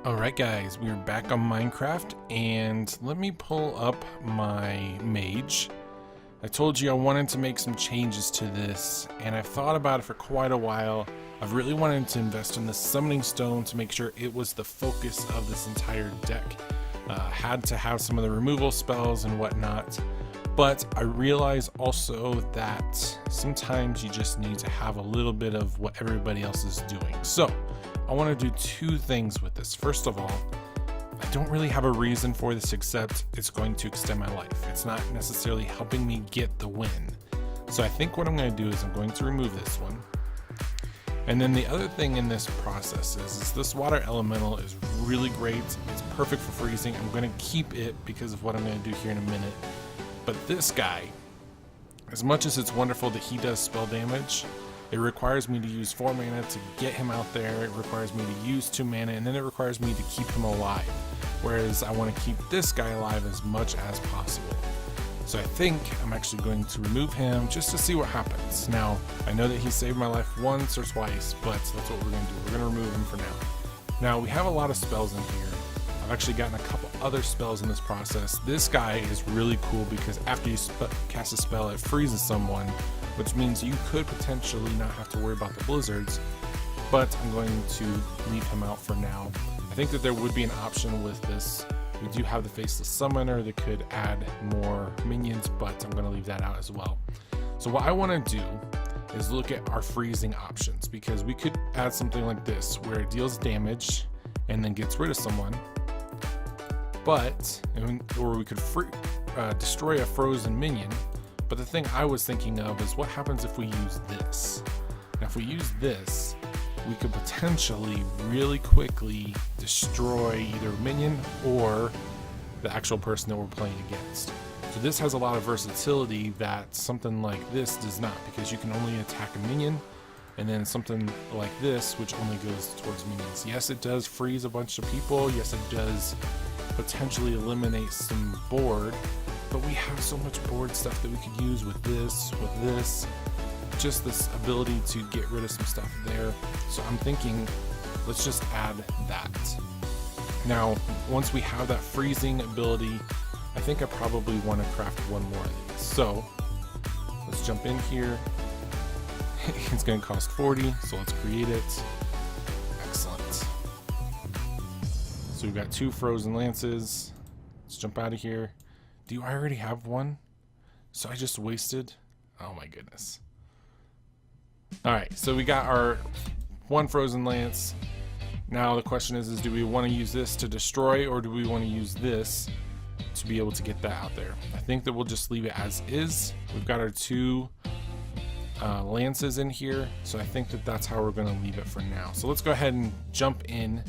Alright guys, we are back on Minecraft, and let me pull up my Mage. I told you I wanted to make some changes to this, and I've thought about it for quite a while. I've really wanted to invest in the Summoning Stone to make sure it was the focus of this entire deck. Had to have some of the removal spells and whatnot, but I realize also that sometimes you just need to have a little bit of what everybody else is doing. So I want to do two things with this. First of all, I don't really have a reason for this except it's going to extend my life. It's not necessarily helping me get the win. So I think what I'm going to do is I'm going to remove this one. And then the other thing in this process is this water elemental is really great. It's perfect for freezing. I'm going to keep it because of what I'm going to do here in a minute. But this guy, as much as it's wonderful that he does spell damage, it requires me to use 4 mana to get him out there. It requires me to use 2 mana, and then it requires me to keep him alive. Whereas I want to keep this guy alive as much as possible. So I think I'm actually going to remove him just to see what happens. Now, I know that he saved my life once or twice, but that's what we're going to do. We're going to remove him for now. Now, we have a lot of spells in here. I've actually gotten a couple other spells in this process. This guy is really cool because after you cast a spell, it freezes someone, which means you could potentially not have to worry about the blizzards, but I'm going to leave him out for now. I think that there would be an option with this. We do have the Faceless Summoner that could add more minions, but I'm going to leave that out as well. So what I want to do is look at our freezing options, because we could add something like this where it deals damage and then gets rid of someone, or we could destroy a frozen minion. But the thing I was thinking of is what happens if we use this. Now if we use this, we could potentially really quickly destroy either a minion or the actual person that we're playing against. So this has a lot of versatility that something like this does not, because you can only attack a minion, and then something like this which only goes towards minions. Yes, it does freeze a bunch of people. Yes, it does potentially eliminate some board, but we have so much board stuff that we could use with this, just this ability to get rid of some stuff there. So I'm thinking, let's just add that. Now, once we have that freezing ability, I think I probably want to craft one more of these. So let's jump in here. It's going to cost 40, so let's create it. Excellent. So we've got 2 frozen lances. Let's jump out of here. Do I already have one? So I just wasted? Oh my goodness. Alright, so we got our 1 frozen lance. Now the question is do we want to use this to destroy, or do we want to use this to be able to get that out there? I think that we'll just leave it as is. We've got our 2 lances in here, so I think that that's how we're going to leave it for now. So let's go ahead and jump in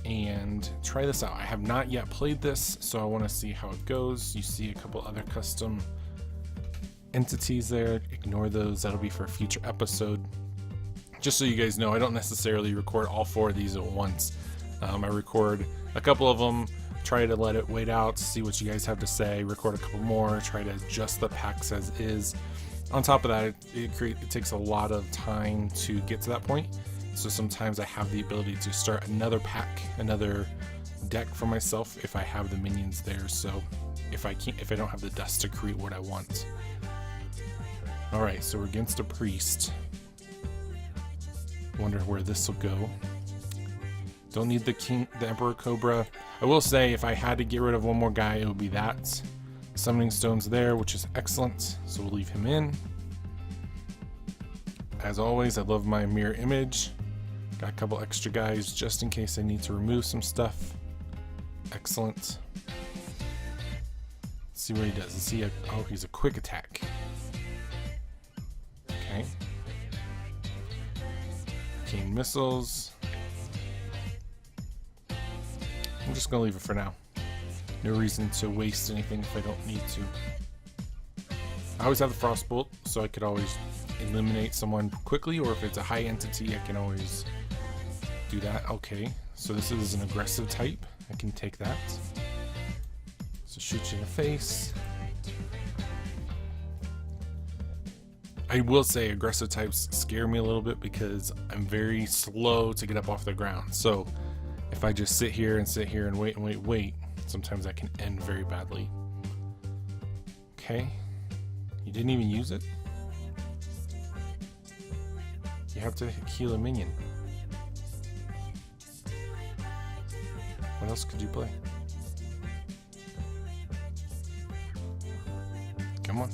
and try this out. I have not yet played this, so I want to see how it goes. You see a couple other custom entities there. Ignore those, that'll be for a future episode. Just so you guys know, I don't necessarily record all 4 of these at once. I record a couple of them, try to let it wait out, see what you guys have to say, record a couple more, try to adjust the packs as is. On top of that, it takes a lot of time to get to that point. So sometimes I have the ability to start another pack, another deck for myself if I have the minions there. So if I don't have the dust to create what I want. All right, so we're against a priest. Wonder where this will go. Don't need the Emperor Cobra. I will say if I had to get rid of one more guy, it would be that. Summoning Stone's there, which is excellent. So we'll leave him in. As always, I love my mirror image. Got a couple extra guys just in case I need to remove some stuff. Excellent. Let's see what he does. Let's see. Oh, he's a quick attack. Okay. Cane missiles. I'm just gonna leave it for now. No reason to waste anything if I don't need to. I always have the Frostbolt, so I could always eliminate someone quickly, or if it's a high entity, I can always do that. Okay, so this is an aggressive type. I can take that. So shoot you in the face. I will say aggressive types scare me a little bit because I'm very slow to get up off the ground. So If I just sit here and wait, sometimes that can end very badly. Okay. You didn't even use it? You have to heal a minion. What else could you play? Come on.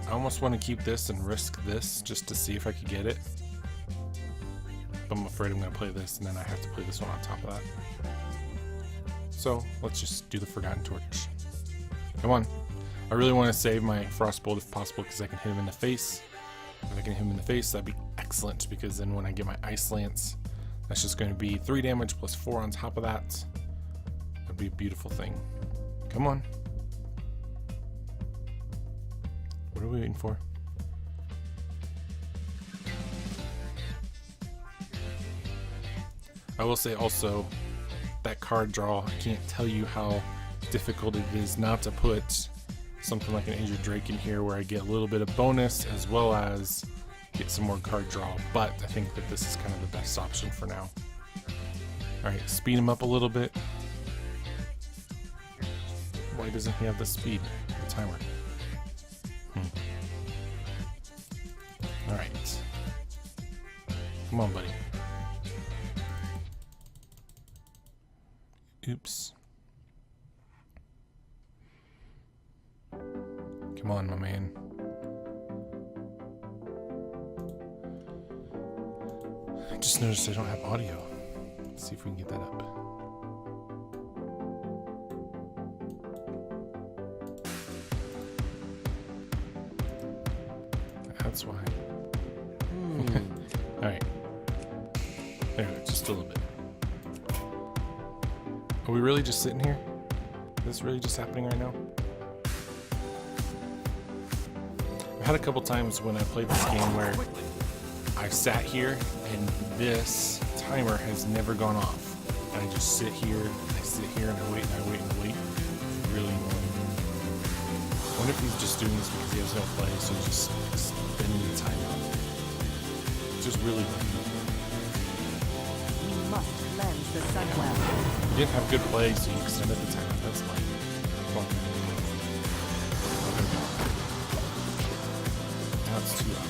I almost want to keep this and risk this just to see if I could get it. But I'm afraid I'm going to play this and then I have to play this one on top of that. So let's just do the Forgotten Torch. Come on. I really want to save my Frostbolt if possible because I can hit him in the face. If I can hit him in the face, that'd be excellent because then when I get my Ice Lance, that's just going to be 3 damage plus 4 on top of that. That'd be a beautiful thing. Come on. What are we waiting for? I will say also, that card draw, I can't tell you how difficult it is not to put something like an Injured Drake in here where I get a little bit of bonus as well as get some more card draw, but I think that this is kind of the best option for now. Alright, speed him up a little bit. Why doesn't he have the speed? The timer. Alright. Come on, buddy. Oops. Come on, my man. I just noticed I don't have audio. Let's see if we can get that up. That's why. Alright. There we go, just a little bit. Are we really just sitting here? Is this really just happening right now? I've had a couple times when I played this game where I've sat here and this timer has never gone off. And I just sit here, and I wait and I wait and I wait. Really annoying. I wonder if he's just doing this because he has no play, so he's just spending the time out. It's just really annoying. You must cleanse the sunwell. You didn't have good play, so you extended the time. That's fine. Come on. Now it's too loud.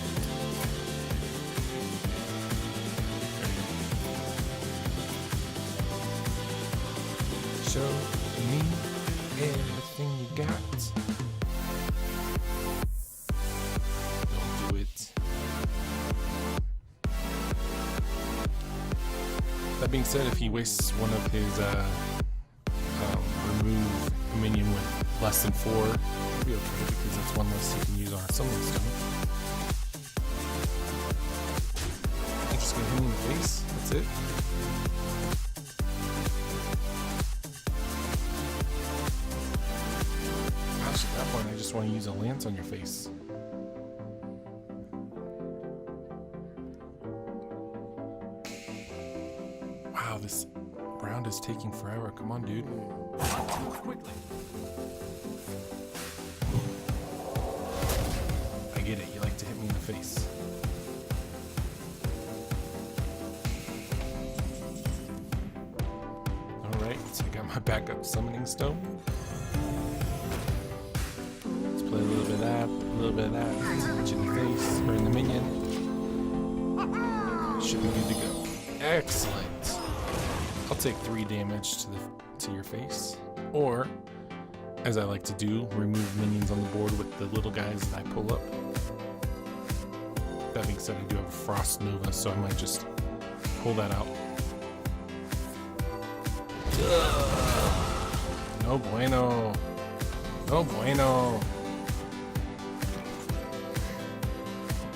Show me everything you got. Don't do it. That being said, if he wastes one of his remove a minion with less than 4, it'll be okay because that's one less he can use on a summoning stone. I'm just gonna hit him in the face. That's it. Gosh, at that point, I just want to use a lance on your face. Wow, this round is taking forever. Come on, dude. Quickly. I get it. You like to hit me in the face. Alright, so I got my backup summoning stone. Let's play a little bit of that, a little bit of that. Hit you in the face, or in the minion. Should be good to go. Excellent. I'll take 3 damage to your face, or as I like to do, remove minions on the board with the little guys that I pull up. That being said, I do have a Frost Nova, so I might just pull that out. No bueno. No bueno.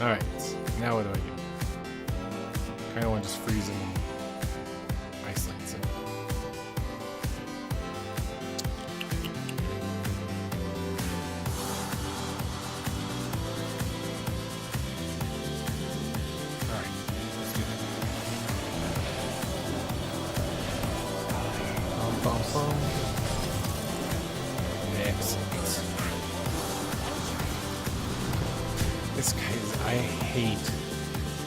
Alright, now what do I do? Kinda want to just freeze him and isolate him. Alright, let's do that. Bum, bum, bum. Excellent. This guy is, I hate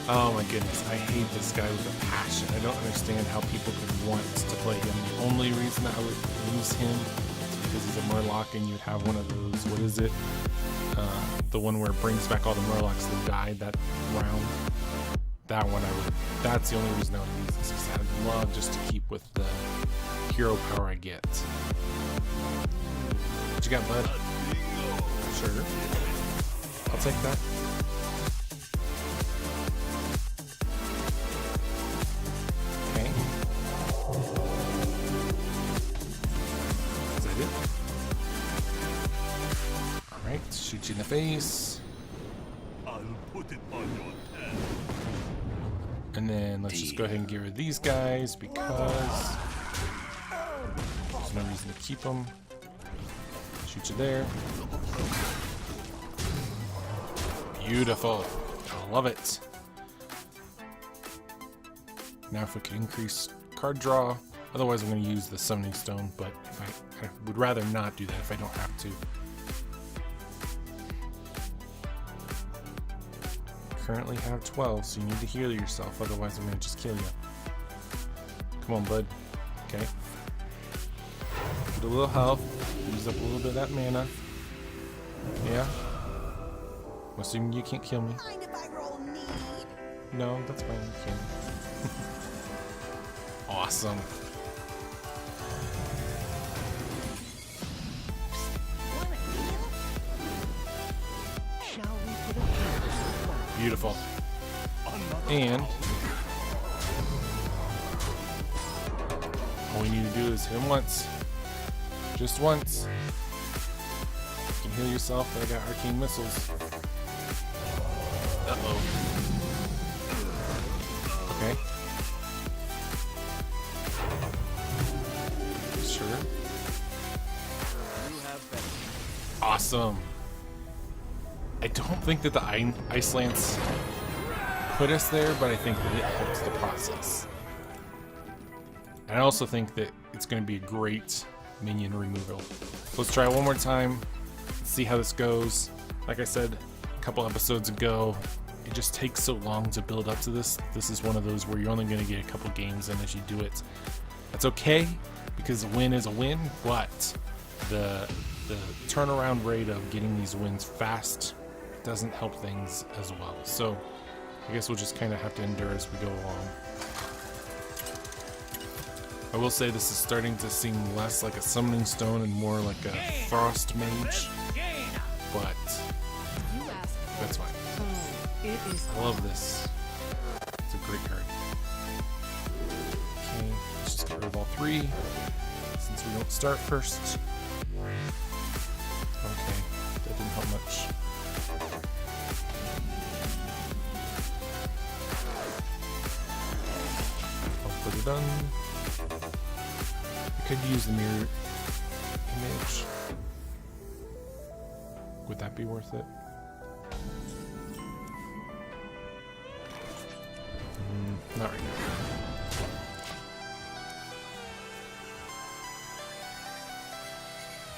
Oh my goodness, I hate this guy with a passion. I don't understand how people could want to play him. The only reason I would use him is because he's a Murloc and you'd have one of those, what is it? The one where it brings back all the Murlocs that died that round. That one that's the only reason I would use this, because I'd love just to keep with the hero power I get. What you got, bud? Sure. I'll take that. Okay. Is that it? Alright, shoot you in the face. I'll put it on your head. And then let's just go ahead and get rid of these guys because there's no reason to keep them. Shoot you there. Beautiful. I love it. Now if we could increase card draw. Otherwise I'm going to use the summoning stone, but I would rather not do that if I don't have to. Currently have 12, so you need to heal yourself, otherwise I'm going to just kill you. Come on, bud. Okay. Get a little health. Use up a little bit of that mana. Yeah. I'm assuming you can't kill me. Mind if I roll need? No, that's fine. You can. Awesome. Want a deal? Shall we put a Beautiful. And all we need to do is hit him once. Just once. You can heal yourself, but I got arcane missiles. Uh-oh. Okay. Sure. Awesome. I don't think that the Ice Lance put us there, but I think that it helps the process. And I also think that it's going to be a great minion removal. So let's try it one more time, see how this goes. Like I said a couple episodes ago, it just takes so long to build up to this. This is one of those where you're only going to get a couple games in as you do it. That's okay, because a win is a win, but the turnaround rate of getting these wins fast doesn't help things as well. So I guess we'll just kind of have to endure as we go along. I will say this is starting to seem less like a summoning stone and more like a frost mage, but that's fine. It is I love this. It's a great card. Okay, let's just get rid of all three since we don't start first. Okay, that didn't help much. Hopefully done. I could use the mirror image. Would that be worth it? Not right now.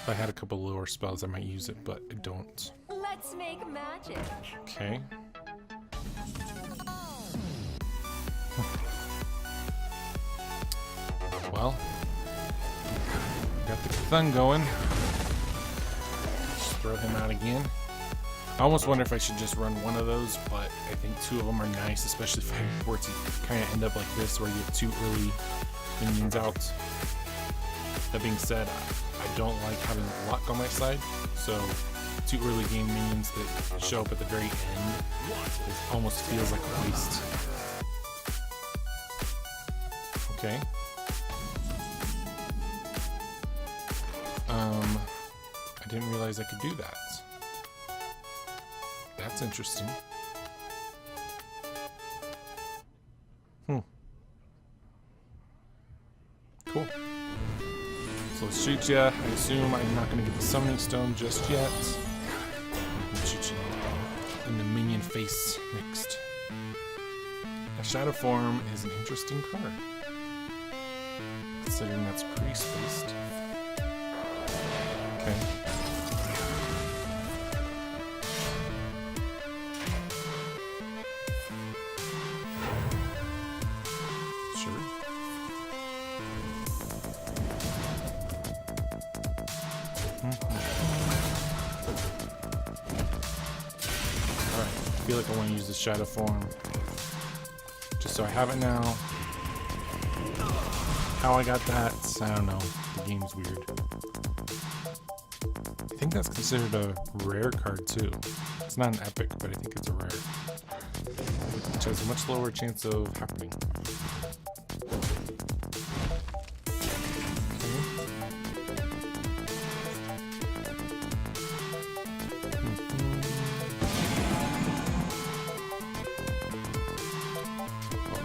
If I had a couple lower spells, I might use it, but I don't. Let's make magic. Okay. Well, got the Cthulhu going. Just throw him out again. I almost wonder if I should just run one of those, but I think two of them are nice, especially if I were to kind of end up like this, where you have two early minions out. That being said, I don't like having luck on my side, so two early game minions that show up at the very end, it almost feels like a waste. Okay. I didn't realize I could do that. That's interesting. Cool. So let's shoot ya. I assume I'm not going to get the summoning stone just yet. I'm going to shoot you in the minion face next. A shadow form is an interesting card, considering that's priest-based. Okay. Sure. Alright, I feel like I want to use the shadow form. Just so I have it now. How I got that, I don't know. The game's weird. I think that's considered a rare card too. It's not an epic, but I think it's a rare. Which has a much lower chance of happening.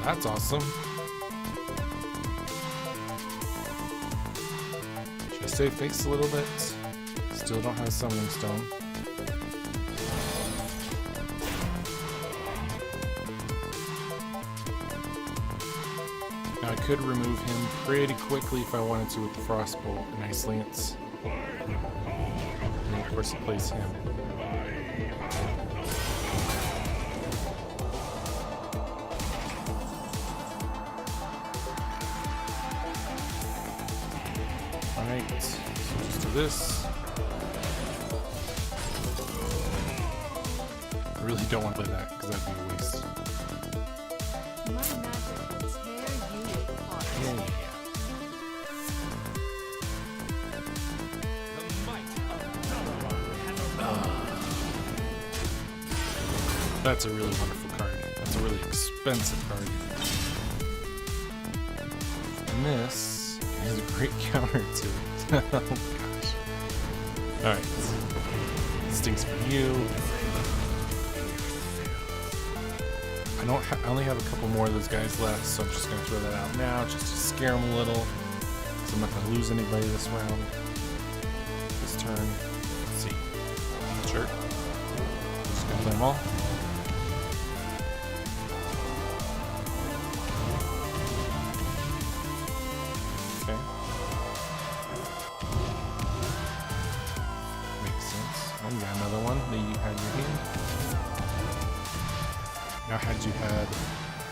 That's awesome. Should I save face a little bit? Still don't have a summoning stone. Now I could remove him pretty quickly if I wanted to with the Frostbolt and Ice Lance. And of course it plays him. Alright, so just do this. I really don't want to play that because that'd be a waste. My magic will tear you apart. Yeah. That's a really wonderful card. That's a really expensive card. And this is a great counter to it. Oh gosh. Alright. Stinks for you. I only have a couple more of those guys left, so I'm just going to throw that out now just to scare them a little. So I'm not going to lose anybody this round. This turn. Let's see. Sure. Just going to play them all. Okay. Makes sense. Oh, you got another one that you had in your hand. Now, had you had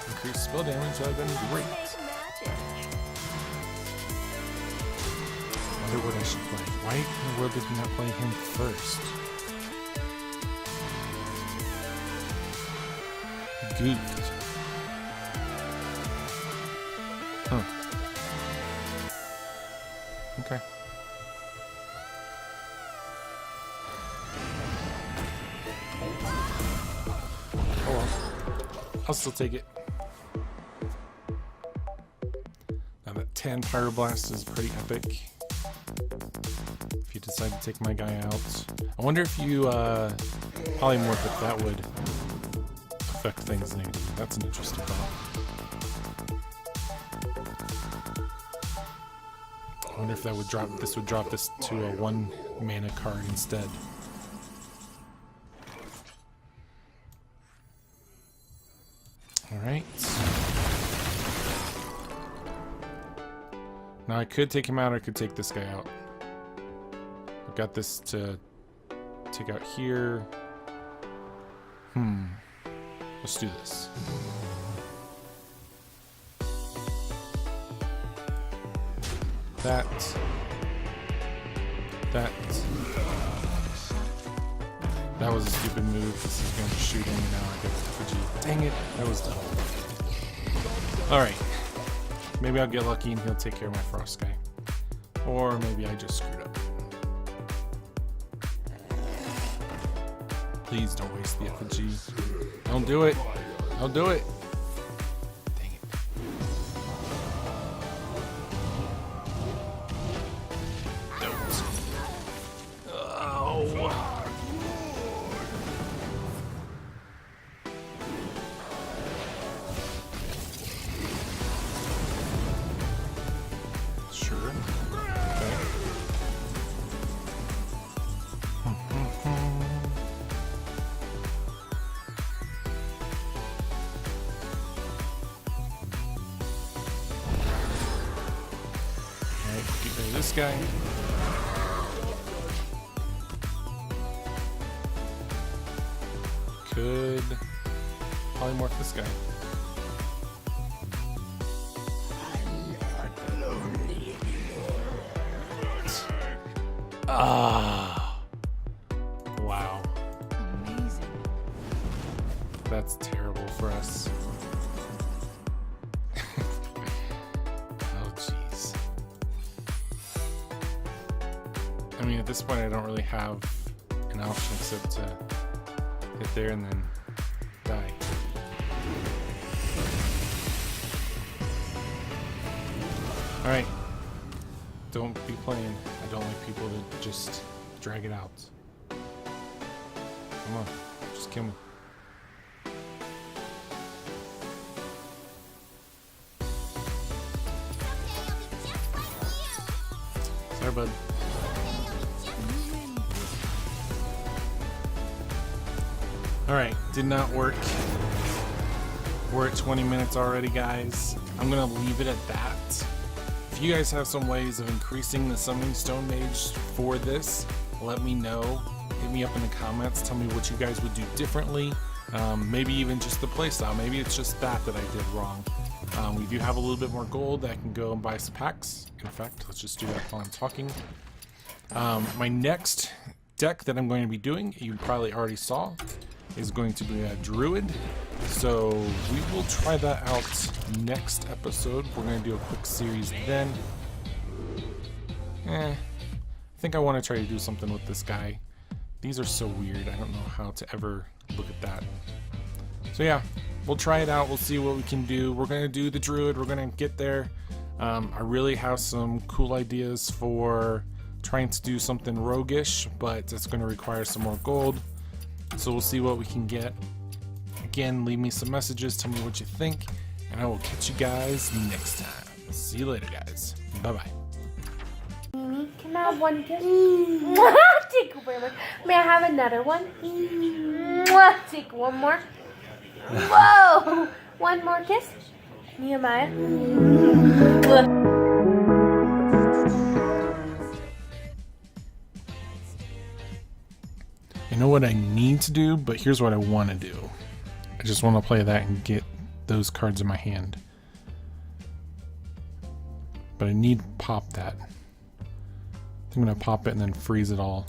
increased spell damage, that would have been great. Let's make magic. I wonder what I should play. Why in the world did we not play him first? Goofed. Huh. Okay. Oh well. I'll still take it. Now that 10 Pyroblast is pretty epic. If you decide to take my guy out. I wonder if you polymorph, if that would affect things negatively. That's an interesting thought. I wonder if that would drop this to a 1 mana card instead. Alright. Now I could take him out, or I could take this guy out. I've got this to take out here. Let's do this. That. That was a stupid move. This is going to shoot him. Now I get effigy. Dang it. That was dumb. Alright. Maybe I'll get lucky and he'll take care of my Frost guy. Or maybe I just screwed up. Please don't waste the effigy. Don't do it. Don't do it. Dang it. Don't. Oh. Sure. Okay. Alright, get rid of this guy. Could polymorph this guy. Ah. Wow. Amazing. That's terrible for us. Oh, jeez. I mean, at this point, I don't really have an option except to hit there and then die. Alright. Don't be playing. I don't like people to just drag it out. Come on. Just kill me. Sorry, bud. Alright, did not work. We're at 20 minutes already, guys. I'm gonna leave it at that. If you guys have some ways of increasing the summoning stone mage for this, let me know. Hit me up in the comments. Tell me what you guys would do differently. Maybe even just the playstyle. Maybe it's just that I did wrong. We do have a little bit more gold. I can go and buy some packs. In fact, let's just do that while I'm talking. My next deck that I'm going to be doing, you probably already saw, is going to be a druid. So we will try that out next episode. We're going to do a quick series then. I think I want to try to do something with this guy. These are so weird. I don't know how to ever look at that. So yeah, we'll try it out. We'll see what we can do. We're going to do the druid. We're going to get there. I really have some cool ideas for trying to do something roguish, but it's going to require some more gold. So we'll see what we can get. Again, leave me some messages. Tell me what you think. And I will catch you guys next time. See you later, guys. Bye-bye. Can I have one kiss? Thank you very much. May I have another one? Take one more. Whoa! One more kiss. Nehemiah. I know what I need to do, but here's what I want to do. I just want to play that and get those cards in my hand. But I need to pop that. I'm going to pop it and then freeze it all.